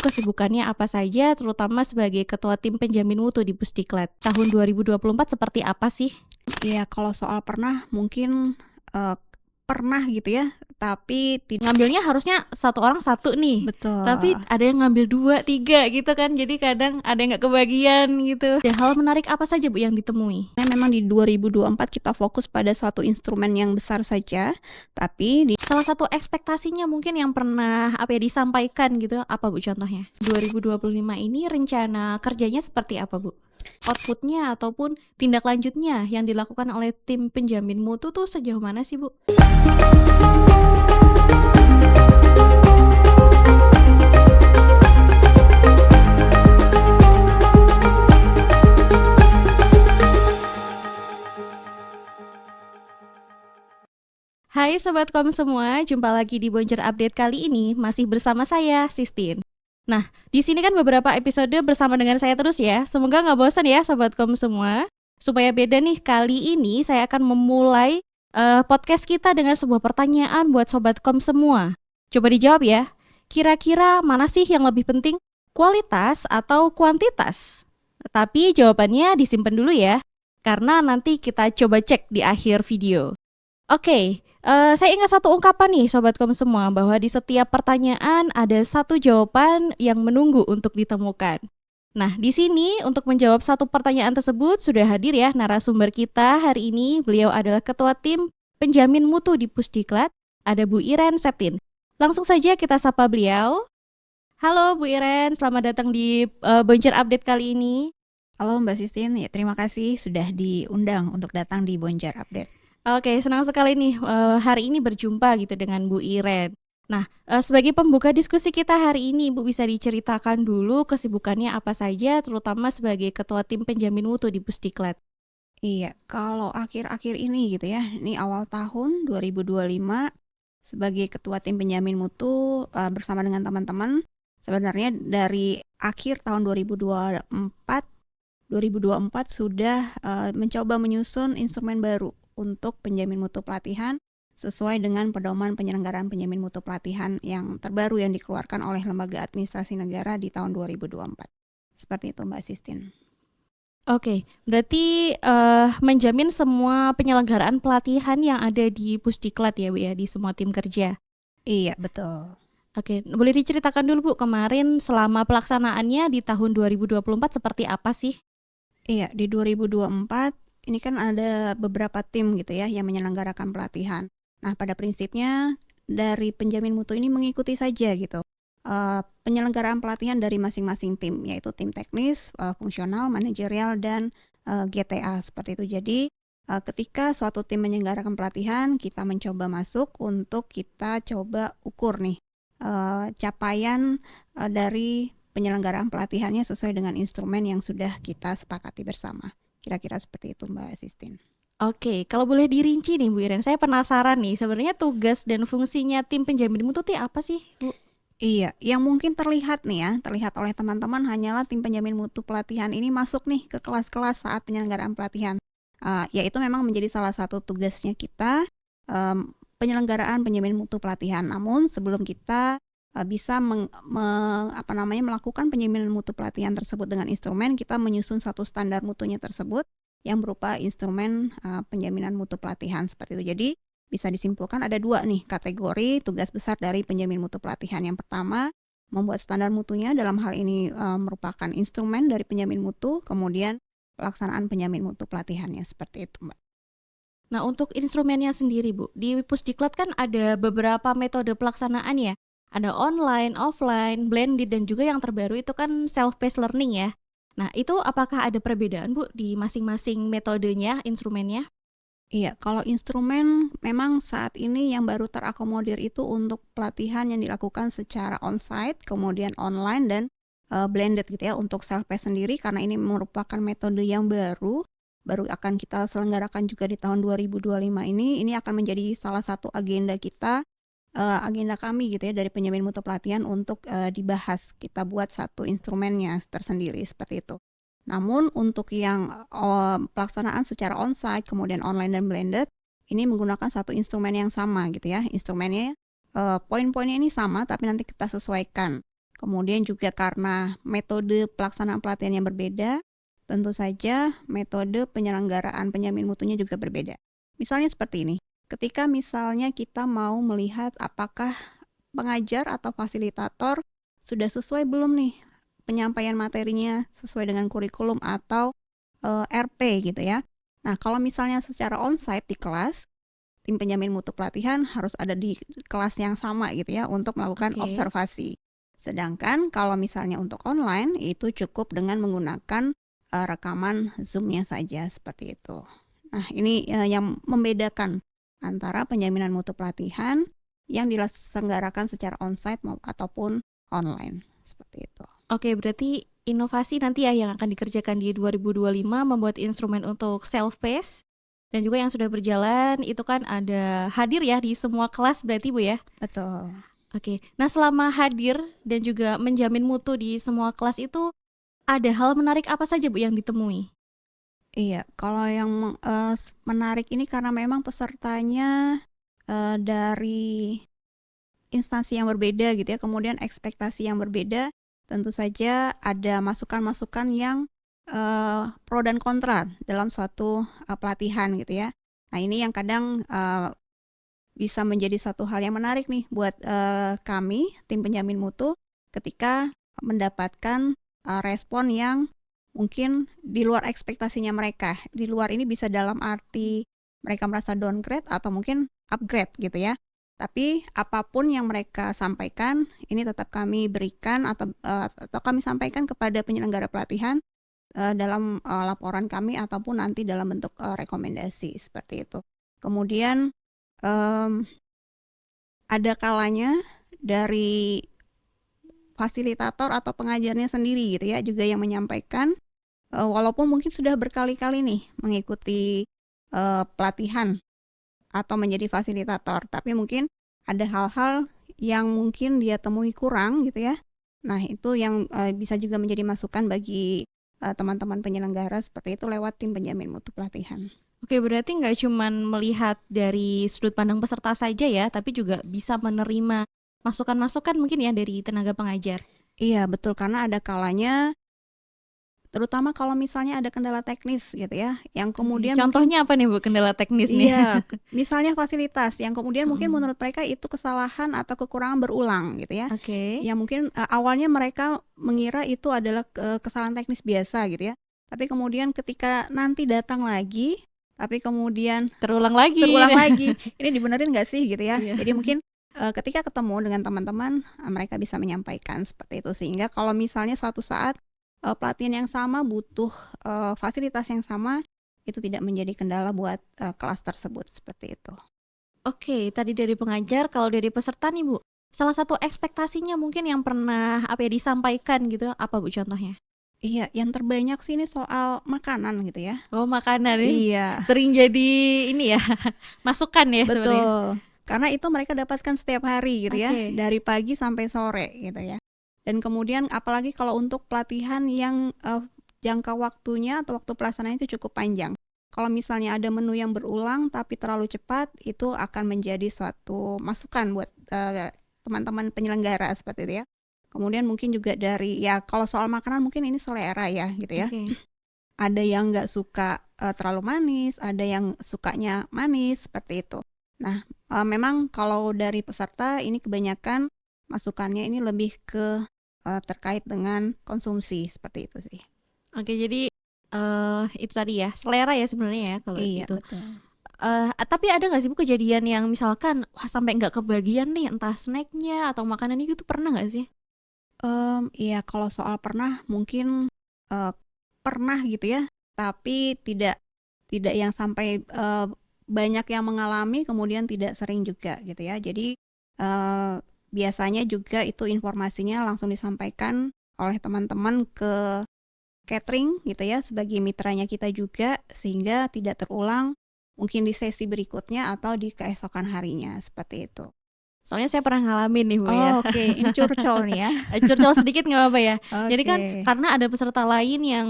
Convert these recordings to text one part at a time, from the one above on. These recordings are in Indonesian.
kesibukannya apa saja, terutama sebagai ketua tim penjamin mutu di Pusdiklat. Tahun 2024 seperti apa sih? Iya, kalau soal pernah mungkin, pernah gitu ya, tapi Ngambilnya harusnya satu orang satu nih, tapi betul. ada yang ngambil 2, 3 gitu kan, jadi kadang ada yang nggak kebagian gitu. Ada hal menarik apa saja Bu yang ditemui? Nah, memang di 2024 kita fokus pada suatu instrumen yang besar saja, tapi di Salah satu ekspektasinya mungkin yang pernah disampaikan gitu, apa Bu contohnya? 2025 ini rencana kerjanya seperti apa Bu? Outputnya ataupun tindak lanjutnya yang dilakukan oleh tim penjamin mutu tuh sejauh mana sih Bu? Hai Sobat Kom semua, jumpa lagi di Bonjer Update kali ini masih bersama saya, Sistine. Nah, di sini kan beberapa episode bersama dengan saya terus ya. Semoga nggak bosan ya Sobat Kom semua. Supaya beda nih, kali ini saya akan memulai podcast kita dengan sebuah pertanyaan buat Sobat Kom semua. Coba dijawab ya, kira-kira mana sih yang lebih penting? Kualitas atau kuantitas? Tapi jawabannya disimpan dulu ya, karena nanti kita coba cek di akhir video. Oke, saya ingat satu ungkapan nih Sobatkom semua, bahwa di setiap pertanyaan ada satu jawaban yang menunggu untuk ditemukan. Nah, di sini untuk menjawab satu pertanyaan tersebut sudah hadir ya narasumber kita hari ini. Beliau adalah Ketua Tim Penjamin Mutu di Pusdiklat, ada Bu Iren Septin. Langsung saja kita sapa beliau. Halo Bu Iren, selamat datang di Bonjer Update kali ini. Halo Mbak Sistine, ya terima kasih sudah diundang untuk datang di Bonjer Update. Oke, senang sekali nih hari ini berjumpa gitu dengan Bu Iren. Nah, sebagai pembuka diskusi kita hari ini, Bu bisa diceritakan dulu kesibukannya apa saja, terutama sebagai Ketua Tim Penjamin Mutu di Pusdiklat. Iya, kalau akhir-akhir ini gitu ya, ini awal tahun 2025 sebagai Ketua Tim Penjamin Mutu bersama dengan teman-teman, sebenarnya dari akhir tahun 2024 sudah mencoba menyusun instrumen baru untuk penjamin mutu pelatihan sesuai dengan pedoman penyelenggaraan penjamin mutu pelatihan yang terbaru yang dikeluarkan oleh Lembaga Administrasi Negara di tahun 2024. Seperti itu Mbak Sistine. Oke, berarti menjamin semua penyelenggaraan pelatihan yang ada di Pusdiklat ya Bu ya, di semua tim kerja. Iya, betul. Oke, boleh diceritakan dulu Bu, kemarin selama pelaksanaannya di tahun 2024 seperti apa sih? Iya, di 2024 ini kan ada beberapa tim gitu ya yang menyelenggarakan pelatihan. Nah, pada prinsipnya dari penjamin mutu ini mengikuti saja gitu penyelenggaraan pelatihan dari masing-masing tim, yaitu tim teknis, fungsional, manajerial, dan GTA seperti itu. Jadi ketika suatu tim menyelenggarakan pelatihan, kita mencoba masuk untuk kita coba ukur nih capaian dari penyelenggaraan pelatihannya sesuai dengan instrumen yang sudah kita sepakati bersama. Kira-kira seperti itu Mbak Sistine. Oke, kalau boleh dirinci nih Bu Iren, saya penasaran nih sebenarnya tugas dan fungsinya tim penjamin mutu itu apa sih Bu? Iya, yang mungkin terlihat nih ya, terlihat oleh teman-teman hanyalah tim penjamin mutu pelatihan ini masuk nih ke kelas-kelas saat penyelenggaraan pelatihan. Yaitu memang menjadi salah satu tugasnya kita penyelenggaraan penjamin mutu pelatihan. Namun sebelum kita bisa melakukan penjaminan mutu pelatihan tersebut dengan instrumen, kita menyusun satu standar mutunya tersebut yang berupa instrumen penjaminan mutu pelatihan seperti itu. Jadi bisa disimpulkan ada dua nih kategori tugas besar dari penjamin mutu pelatihan. Yang pertama, membuat standar mutunya, dalam hal ini merupakan instrumen dari penjamin mutu, kemudian pelaksanaan penjamin mutu pelatihannya seperti itu Mbak. Nah, untuk instrumennya sendiri Bu, di Pusdiklat kan ada beberapa metode pelaksanaan ya. Ada online, offline, blended, dan juga yang terbaru itu kan self-paced learning ya. Nah, itu apakah ada perbedaan Bu di masing-masing metodenya, instrumennya? Iya, kalau instrumen memang saat ini yang baru terakomodir itu untuk pelatihan yang dilakukan secara onsite, kemudian online dan blended gitu ya. Untuk self-paced sendiri karena ini merupakan metode yang baru akan kita selenggarakan juga di tahun 2025 ini akan menjadi salah satu agenda kita, agenda kami gitu ya dari penjamin mutu pelatihan untuk dibahas. Kita buat satu instrumennya tersendiri seperti itu. Namun untuk yang pelaksanaan secara onsite, kemudian online dan blended, ini menggunakan satu instrumen yang sama gitu ya. Instrumennya poin-poinnya ini sama tapi nanti kita sesuaikan. Kemudian juga karena metode pelaksanaan pelatihan yang berbeda, tentu saja metode penyelenggaraan penjamin mutunya juga berbeda. Misalnya seperti ini, ketika misalnya kita mau melihat apakah pengajar atau fasilitator sudah sesuai belum nih penyampaian materinya sesuai dengan kurikulum atau RP gitu ya. Nah, kalau misalnya secara onsite di kelas, tim penjamin mutu pelatihan harus ada di kelas yang sama gitu ya untuk melakukan Oke. observasi. Sedangkan kalau misalnya untuk online itu cukup dengan menggunakan rekaman Zoom-nya saja seperti itu. Nah, ini yang membedakan antara penjaminan mutu pelatihan yang diselenggarakan secara onsite ataupun online seperti itu. Oke, berarti inovasi nanti ya yang akan dikerjakan di 2025 membuat instrumen untuk self-paced dan juga yang sudah berjalan itu kan ada hadir ya di semua kelas berarti Bu ya? Betul. Oke, nah selama hadir dan juga menjamin mutu di semua kelas itu ada hal menarik apa saja Bu yang ditemui? Iya, kalau yang menarik ini karena memang pesertanya dari instansi yang berbeda gitu ya, kemudian ekspektasi yang berbeda, tentu saja ada masukan-masukan yang pro dan kontra dalam suatu pelatihan gitu ya. Nah, ini yang kadang bisa menjadi satu hal yang menarik nih buat kami, tim penjamin mutu, ketika mendapatkan respon yang mungkin di luar ekspektasinya mereka. Di luar ini bisa dalam arti mereka merasa downgrade atau mungkin upgrade gitu ya. Tapi apapun yang mereka sampaikan, ini tetap kami berikan atau kami sampaikan kepada penyelenggara pelatihan dalam laporan kami ataupun nanti dalam bentuk rekomendasi seperti itu. Kemudian ada kalanya dari fasilitator atau pengajarnya sendiri gitu ya juga yang menyampaikan walaupun mungkin sudah berkali-kali nih mengikuti pelatihan atau menjadi fasilitator, tapi mungkin ada hal-hal yang mungkin dia temui kurang gitu ya. Nah, itu yang bisa juga menjadi masukan bagi teman-teman penyelenggara seperti itu lewat tim penjamin mutu pelatihan. Oke, berarti nggak cuman melihat dari sudut pandang peserta saja ya, tapi juga bisa menerima masukan-masukan mungkin ya dari tenaga pengajar. Iya, betul, karena ada kalanya terutama kalau misalnya ada kendala teknis gitu ya, yang kemudian Contohnya apa nih Bu kendala teknis nih? iya, misalnya fasilitas yang kemudian mungkin menurut mereka itu kesalahan atau kekurangan berulang gitu ya. Oke. Yang mungkin awalnya mereka mengira itu adalah kesalahan teknis biasa gitu ya. Tapi kemudian ketika nanti datang lagi, tapi kemudian Terulang lagi. ini dibenerin nggak sih gitu ya. Iya. Jadi mungkin ketika ketemu dengan teman-teman, mereka bisa menyampaikan seperti itu. Sehingga kalau misalnya suatu saat pelatihan yang sama butuh fasilitas yang sama, itu tidak menjadi kendala buat kelas tersebut seperti itu. Oke, tadi dari pengajar, kalau dari peserta nih Bu, salah satu ekspektasinya mungkin yang pernah disampaikan gitu, apa Bu contohnya? Iya, yang terbanyak sih ini soal makanan gitu ya. Oh, makanan nih. Iya, Sering jadi ini ya, masukan ya sebenarnya. betul. Karena itu mereka dapatkan setiap hari gitu ya, Oke. dari pagi sampai sore gitu ya. Dan kemudian apalagi kalau untuk pelatihan yang jangka waktunya atau waktu pelaksanaannya itu cukup panjang. Kalau misalnya ada menu yang berulang tapi terlalu cepat, itu akan menjadi suatu masukan buat teman-teman penyelenggara seperti itu ya. Kemudian mungkin juga dari ya kalau soal makanan mungkin ini selera ya gitu ya. Oke. Ada yang nggak suka terlalu manis, ada yang sukanya manis seperti itu. Nah, memang kalau dari peserta ini kebanyakan masukannya ini lebih ke terkait dengan konsumsi seperti itu sih. Oke, jadi itu tadi ya, selera ya sebenarnya ya kalau Iya, itu. betul. Tapi ada nggak sih Bu kejadian yang misalkan wah sampai nggak kebagian nih entah snacknya atau makanannya gitu pernah nggak sih? Iya, kalau soal pernah mungkin pernah gitu ya, tapi tidak yang sampai banyak yang mengalami, kemudian tidak sering juga gitu ya. Jadi biasanya juga itu informasinya langsung disampaikan oleh teman-teman ke catering gitu ya, sebagai mitranya kita juga, sehingga tidak terulang mungkin di sesi berikutnya atau di keesokan harinya seperti itu. Soalnya saya pernah ngalamin nih Bu ya. Oh, oke, ini curcol nih ya. Curcol sedikit nggak apa-apa ya. Jadi kan Oke, karena ada peserta lain yang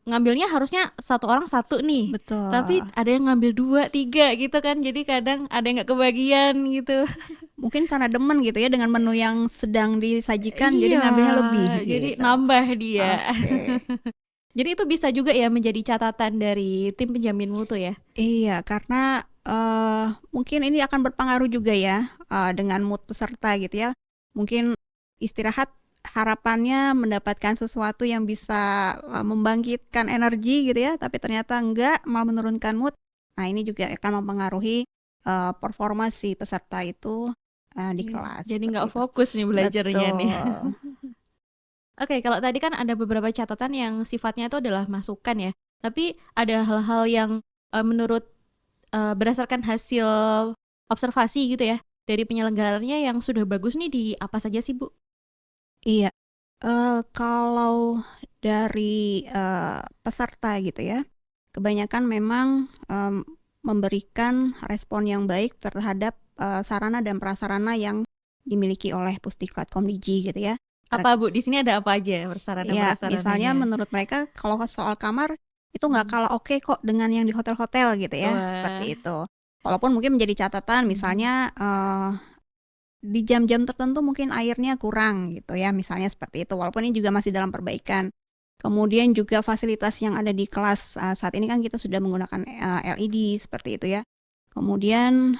ngambilnya harusnya satu orang satu nih, tapi betul. ada yang ngambil 2, 3 gitu kan. Jadi kadang ada yang nggak kebagian gitu. Mungkin karena demen gitu ya dengan menu yang sedang disajikan, jadi Iya, ngambilnya lebih jadi gitu. nambah dia. Oke. Jadi itu bisa juga ya menjadi catatan dari tim penjamin mutu ya. Iya, karena mungkin ini akan berpengaruh juga ya dengan mood peserta gitu ya. Mungkin istirahat harapannya mendapatkan sesuatu yang bisa membangkitkan energi gitu ya, tapi ternyata enggak, malah menurunkan mood. Nah, ini juga akan mempengaruhi performa si peserta itu di kelas Jadi seperti nggak itu. fokus nih belajarnya nih. Betul. Oke, kalau tadi kan ada beberapa catatan yang sifatnya itu adalah masukan ya. Tapi ada hal-hal yang menurut berdasarkan hasil observasi gitu ya dari penyelenggaranya yang sudah bagus nih di apa saja sih Bu? Iya. Kalau dari peserta gitu ya, kebanyakan memang memberikan respon yang baik terhadap sarana dan prasarana yang dimiliki oleh Pusdiklat Komdiji gitu ya. Apa Bu? Di sini ada apa aja Ya, misalnya prasarananya? menurut mereka kalau soal kamar itu nggak kalah oke kok dengan yang di hotel-hotel gitu ya, Wah. seperti itu. Walaupun mungkin menjadi catatan misalnya di jam-jam tertentu mungkin airnya kurang gitu ya, misalnya seperti itu. Walaupun ini juga masih dalam perbaikan. Kemudian juga fasilitas yang ada di kelas saat ini kan kita sudah menggunakan LED seperti itu ya. Kemudian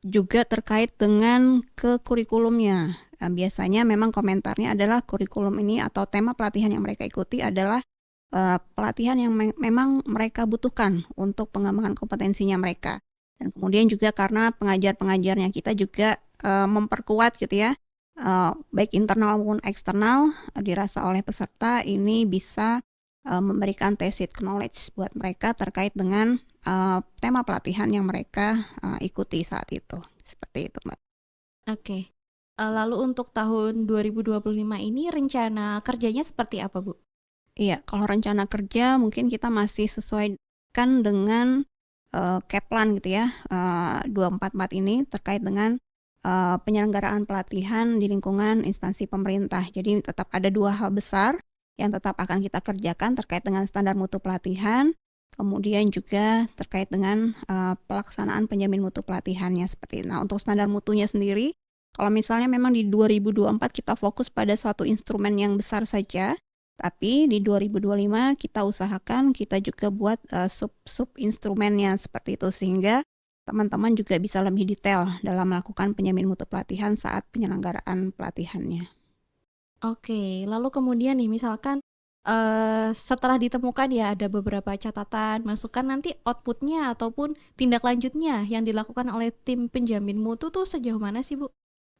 juga terkait dengan ke kurikulumnya. Biasanya memang komentarnya adalah kurikulum ini atau tema pelatihan yang mereka ikuti adalah pelatihan yang memang mereka butuhkan untuk pengembangan kompetensinya mereka. Dan kemudian juga karena pengajar-pengajarnya kita juga memperkuat gitu ya, baik internal maupun eksternal, dirasa oleh peserta ini bisa memberikan tacit knowledge buat mereka terkait dengan tema pelatihan yang mereka ikuti saat itu. Seperti itu, Mbak. Oke. Lalu untuk tahun 2025 ini rencana kerjanya seperti apa Bu? Iya, kalau rencana kerja mungkin kita masih sesuaikan dengan Keplan gitu ya, 244 ini terkait dengan penyelenggaraan pelatihan di lingkungan instansi pemerintah. Jadi tetap ada 2 hal besar yang tetap akan kita kerjakan terkait dengan standar mutu pelatihan, kemudian juga terkait dengan pelaksanaan penjamin mutu pelatihannya seperti itu. Nah, untuk standar mutunya sendiri, kalau misalnya memang di 2024 kita fokus pada suatu instrumen yang besar saja, tapi di 2025 kita usahakan kita juga buat sub instrumennya seperti itu sehingga teman-teman juga bisa lebih detail dalam melakukan penjamin mutu pelatihan saat penyelenggaraan pelatihannya. Oke, lalu kemudian nih misalkan setelah ditemukan ya ada beberapa catatan, masukan, nanti outputnya ataupun tindak lanjutnya yang dilakukan oleh tim penjamin mutu tuh sejauh mana sih Bu?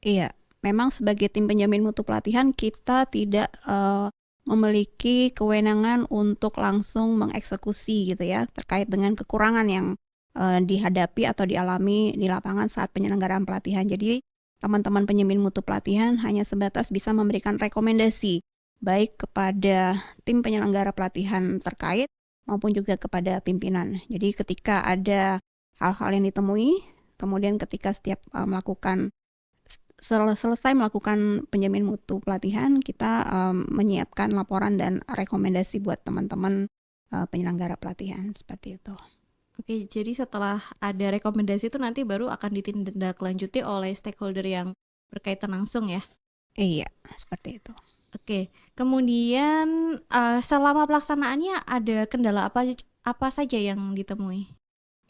Iya, memang sebagai tim penjamin mutu pelatihan kita tidak memiliki kewenangan untuk langsung mengeksekusi gitu ya terkait dengan kekurangan yang dihadapi atau dialami di lapangan saat penyelenggaraan pelatihan. Jadi teman-teman penjamin mutu pelatihan hanya sebatas bisa memberikan rekomendasi baik kepada tim penyelenggara pelatihan terkait maupun juga kepada pimpinan. Jadi ketika ada hal-hal yang ditemui, kemudian ketika setiap melakukan selesai melakukan penjamin mutu pelatihan, kita menyiapkan laporan dan rekomendasi buat teman-teman penyelenggara pelatihan seperti itu. Oke, jadi setelah ada rekomendasi itu nanti baru akan ditindaklanjuti oleh stakeholder yang berkaitan langsung ya? Iya, seperti itu. Oke, kemudian selama pelaksanaannya ada kendala apa saja yang ditemui?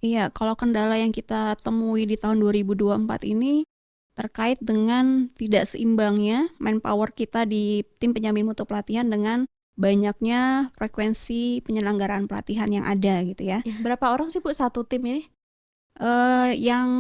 Iya, kalau kendala yang kita temui di tahun 2024 ini terkait dengan tidak seimbangnya manpower kita di tim penjamin mutu pelatihan dengan banyaknya frekuensi penyelenggaraan pelatihan yang ada gitu ya. Ya, berapa orang sih Bu satu tim ini? Yang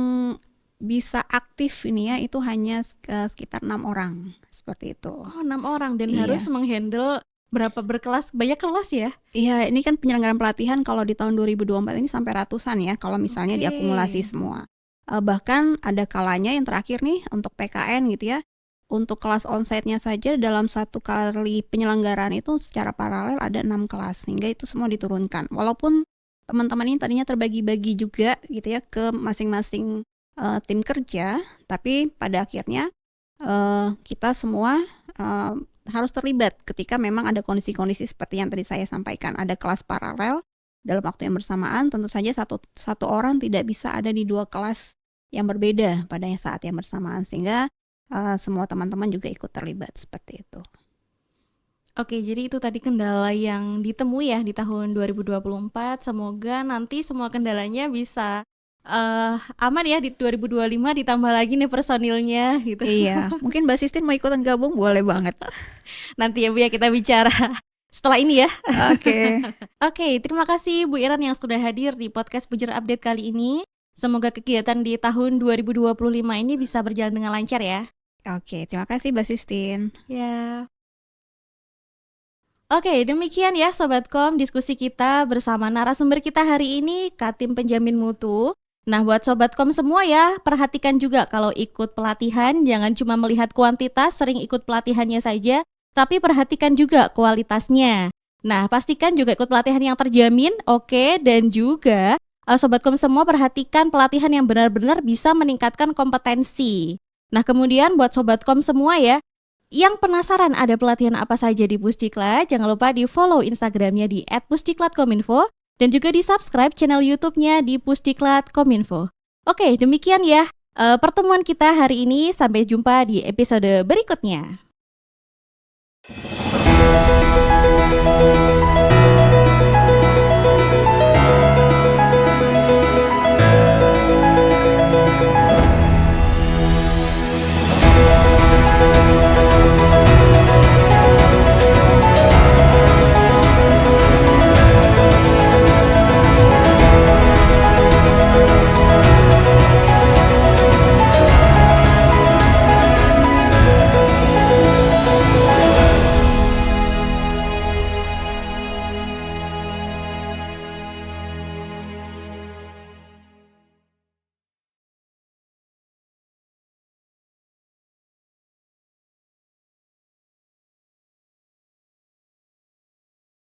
bisa aktif ini ya itu hanya sekitar 6 orang seperti itu. Oh, 6 orang dan harus Iya. menghandle berapa berkelas, banyak kelas ya? Iya, ini kan penyelenggaraan pelatihan kalau di tahun 2024 ini sampai ratusan ya kalau misalnya Oke. diakumulasi semua. Bahkan ada kalanya yang terakhir nih untuk PKN gitu ya, untuk kelas onsite-nya saja dalam satu kali penyelenggaraan itu secara paralel ada 6 kelas sehingga itu semua diturunkan. Walaupun teman-teman ini tadinya terbagi-bagi juga gitu ya ke masing-masing tim kerja, tapi pada akhirnya kita semua harus terlibat ketika memang ada kondisi-kondisi seperti yang tadi saya sampaikan. Ada kelas paralel dalam waktu yang bersamaan, tentu saja satu orang tidak bisa ada di 2 kelas yang berbeda pada saat yang bersamaan, sehingga semua teman-teman juga ikut terlibat seperti itu. Oke, jadi itu tadi kendala yang ditemui ya di tahun 2024. Semoga nanti semua kendalanya bisa aman ya di 2025, ditambah lagi nih personilnya gitu. Iya, mungkin Mbak Sistine mau ikutan gabung, boleh banget. Nanti ya Bu ya kita bicara setelah ini ya. Oke. Oke, terima kasih Bu Iran yang sudah hadir di podcast Bujur Update kali ini. Semoga kegiatan di tahun 2025 ini bisa berjalan dengan lancar ya. Oke, terima kasih Mbak Sistine. Ya. Oke, demikian ya Sobatkom diskusi kita bersama narasumber kita hari ini, Katim Penjamin Mutu. Nah, buat Sobatkom semua ya, perhatikan juga kalau ikut pelatihan, jangan cuma melihat kuantitas, sering ikut pelatihannya saja, tapi perhatikan juga kualitasnya. Nah, pastikan juga ikut pelatihan yang terjamin, oke, dan juga Sobatkom semua perhatikan pelatihan yang benar-benar bisa meningkatkan kompetensi. Nah, kemudian buat Sobatkom semua ya, yang penasaran ada pelatihan apa saja di Pusdiklat, jangan lupa di follow Instagramnya di @pusdiklatkominfo dan juga di subscribe channel YouTube-nya di Pusdiklat Kominfo. Oke, demikian ya pertemuan kita hari ini. Sampai jumpa di episode berikutnya.